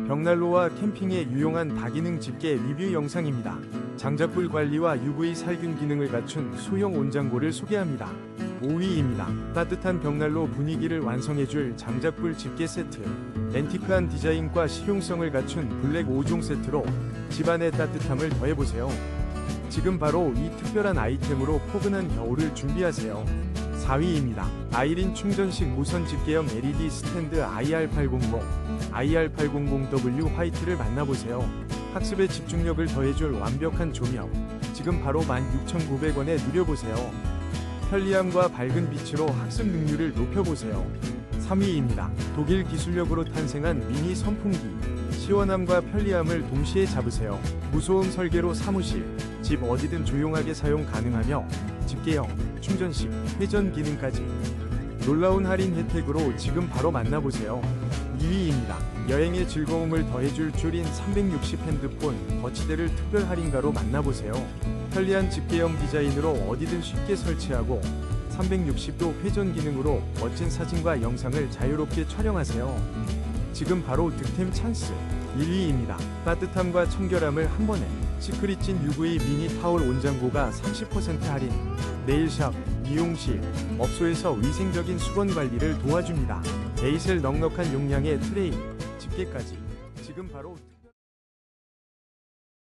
벽난로와 캠핑에 유용한 다기능 집게 리뷰 영상입니다. 장작불 관리와 UV 살균 기능을 갖춘 소형 온장고를 소개합니다. 5위입니다. 따뜻한 벽난로 분위기를 완성해줄 장작불 집게 세트. 앤티크한 디자인과 실용성을 갖춘 블랙 5종 세트로 집안의 따뜻함을 더해보세요. 지금 바로 이 특별한 아이템으로 포근한 겨울을 준비하세요. 4위입니다. 아이린 충전식 무선 집게형 LED 스탠드 IR800, IR800W 화이트를 만나보세요. 학습에 집중력을 더해줄 완벽한 조명. 지금 바로 16,900원에 누려보세요. 편리함과 밝은 빛으로 학습 능률을 높여보세요. 3위입니다. 독일 기술력으로 탄생한 미니 선풍기. 시원함과 편리함을 동시에 잡으세요. 무소음 설계로 사무실, 집 어디든 조용하게 사용 가능하며 집게형, 충전식, 회전 기능까지. 놀라운 할인 혜택으로 지금 바로 만나보세요. 2위입니다. 여행의 즐거움을 더해줄 줄인 360 핸드폰 거치대를 특별 할인가로 만나보세요. 편리한 집게형 디자인으로 어디든 쉽게 설치하고 360도 회전 기능으로 멋진 사진과 영상을 자유롭게 촬영하세요. 지금 바로 득템 찬스. 1위입니다. 따뜻함과 청결함을 한 번에. 시크릿진 UV 미니 타월 온장고가 30% 할인. 네일샵, 미용실, 업소에서 위생적인 수건 관리를 도와줍니다. 에이셀 넉넉한 용량의 트레이, 집게까지. 지금 바로